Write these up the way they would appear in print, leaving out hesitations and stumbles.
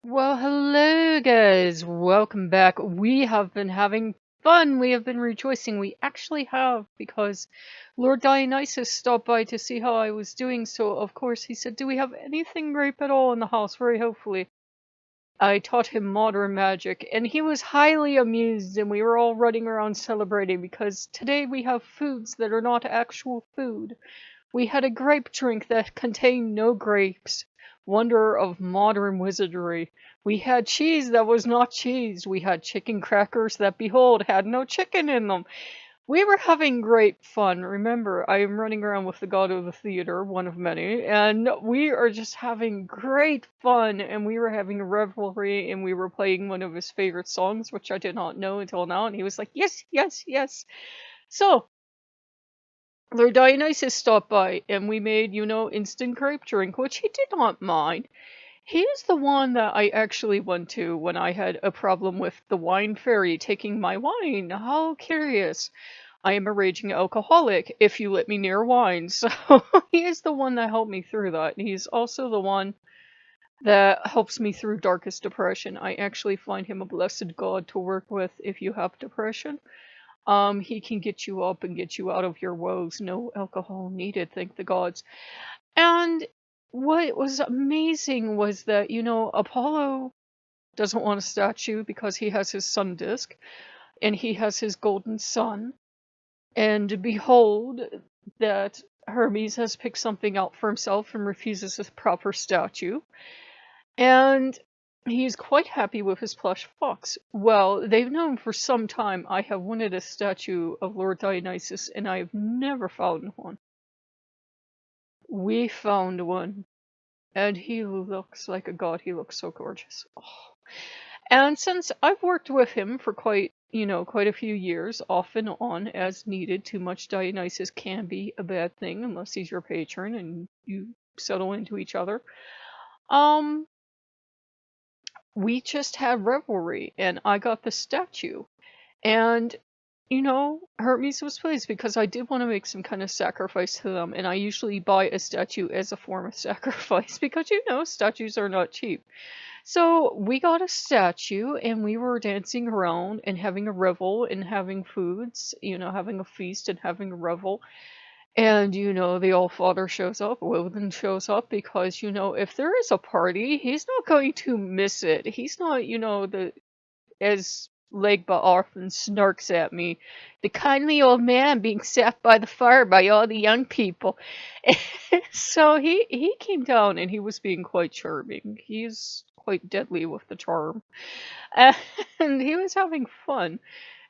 Well, hello guys, welcome back. We have been having fun, we have been rejoicing. We actually have, because Lord Dionysus stopped by to see how I was doing, so of course he said, do we have anything grape at all in the house? Very hopefully. I taught him modern magic, and he was highly amused, and we were all running around celebrating, because today we have foods that are not actual food. We had a grape drink that contained no grapes. Wonder of modern wizardry. We had cheese that was not cheese. We had chicken crackers that, behold, had no chicken in them. We were having great fun. Remember, I am running around with the god of the theater, one of many, and we are just having great fun, and we were having a revelry, and we were playing one of his favorite songs, which I did not know until now, and he was like, yes, yes, yes. So, Lord Dionysus stopped by, and we made, instant grape drink, which he did not mind. He is the one that I actually went to when I had a problem with the wine fairy taking my wine. How curious. I am a raging alcoholic, if you let me near wine, so he is the one that helped me through that. And he's also the one that helps me through darkest depression. I actually find him a blessed god to work with if you have depression. He can get you up and get you out of your woes. No alcohol needed, thank the gods. And what was amazing was that, Apollo doesn't want a statue because he has his sun disk and he has his golden sun. And behold, that Hermes has picked something out for himself and refuses a proper statue. And he's quite happy with his plush fox. Well, they've known for some time I have wanted a statue of Lord Dionysus, and I have never found one. We found one, and he looks like a god. He looks so gorgeous. Oh. And since I've worked with him for quite a few years, off and on, as needed, too much Dionysus can be a bad thing unless he's your patron and you settle into each other. We just had revelry, and I got the statue. And, Hermes was pleased because I did want to make some kind of sacrifice to them, and I usually buy a statue as a form of sacrifice because, statues are not cheap. So we got a statue, and we were dancing around and having a revel and having foods, having a feast and having a revel. And, the All-Father shows up, Woden shows up, because, if there is a party, he's not going to miss it. He's not, as Legba often snarks at me, the kindly old man being sat by the fire by all the young people. So he came down, and he was being quite charming. He's quite deadly with the charm. And he was having fun.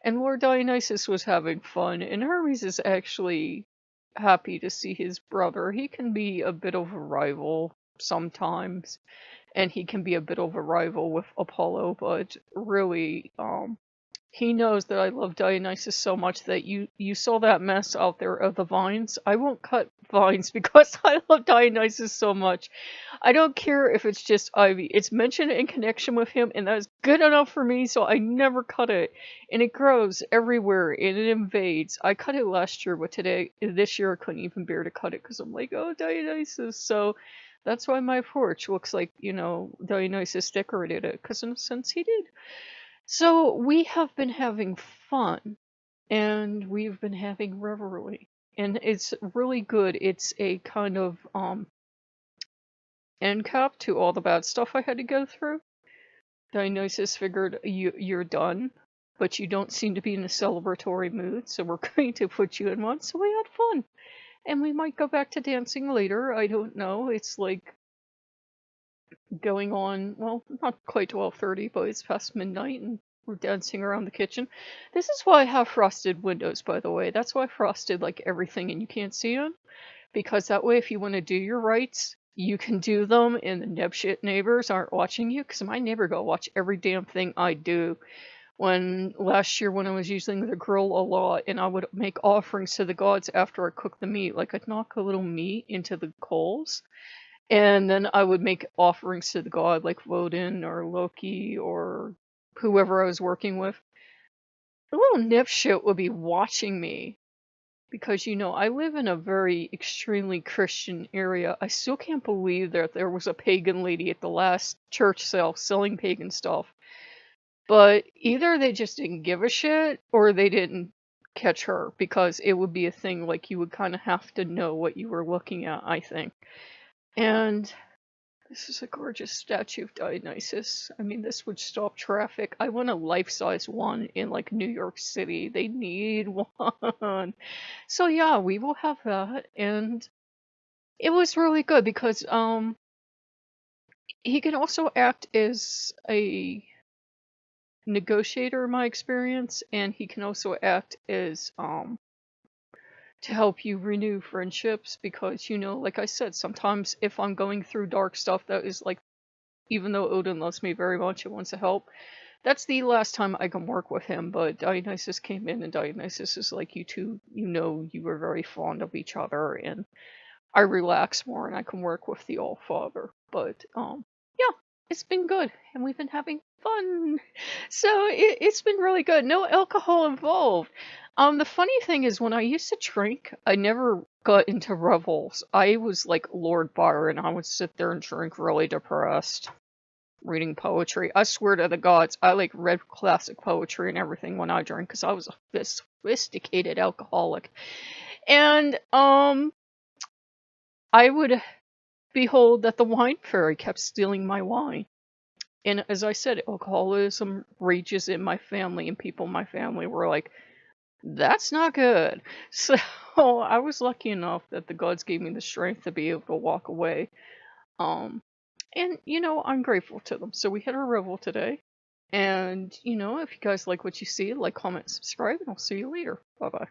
And Lord Dionysus was having fun, and Hermes is actually happy to see his brother. He can be a bit of a rival sometimes, and he can be a bit of a rival with Apollo, but really, he knows that I love Dionysus so much that you saw that mess out there of the vines. I won't cut vines because I love Dionysus so much. I don't care if it's just ivy. It's mentioned in connection with him, and that's good enough for me, so I never cut it. And it grows everywhere, and it invades. I cut it last year, but this year I couldn't even bear to cut it because I'm like, oh, Dionysus. So that's why my porch looks like, Dionysus decorated it, because in a sense he did. So we have been having fun, and we've been having revelry, and it's really good. It's a kind of end cap to all the bad stuff I had to go through. Dionysus figured you're done, but you don't seem to be in a celebratory mood, so we're going to put you in one. So we had fun, and we might go back to dancing later. I don't know. It's like going on, well, not quite 12:30, but it's past midnight, and we're dancing around the kitchen. This is why I have frosted windows, by the way. That's why I frosted like everything and you can't see them, because that way if you want to do your rites, you can do them and the dipshit neighbors aren't watching you, because my neighbor go watch every damn thing I do. Last year when I was using the grill a lot, and I would make offerings to the gods after I cooked the meat, like I'd knock a little meat into the coals, and then I would make offerings to the god, like Woden or Loki or whoever I was working with. The little nipshit would be watching me because, I live in a very extremely Christian area. I still can't believe that there was a pagan lady at the last church sale selling pagan stuff. But either they just didn't give a shit or they didn't catch her, because it would be a thing like you would kind of have to know what you were looking at, I think. And this is a gorgeous statue of Dionysus. I mean, this would stop traffic. I want a life-size one in like New York City. They need one. So yeah, we will have that. And it was really good because he can also act as a negotiator in my experience, and he can also act as to help you renew friendships, because like I said, sometimes if I'm going through dark stuff, that is like, even though Odin loves me very much and wants to help, that's the last time I can work with him. But Dionysus came in, and Dionysus is like, you two, you were very fond of each other, and I relax more and I can work with the All-Father. But yeah, it's been good, and we've been having fun. So it's been really good. No alcohol involved. The funny thing is, when I used to drink, I never got into revels. I was like Lord Byron. I would sit there and drink really depressed, reading poetry. I swear to the gods, I like read classic poetry and everything when I drank, because I was a sophisticated alcoholic. And I would behold that the wine fairy kept stealing my wine. And as I said, alcoholism rages in my family, and people in my family were like, that's not good. So I was lucky enough that the gods gave me the strength to be able to walk away. And I'm grateful to them. So we had a revel today. And if you guys like what you see, like, comment, subscribe, and I'll see you later. Bye bye.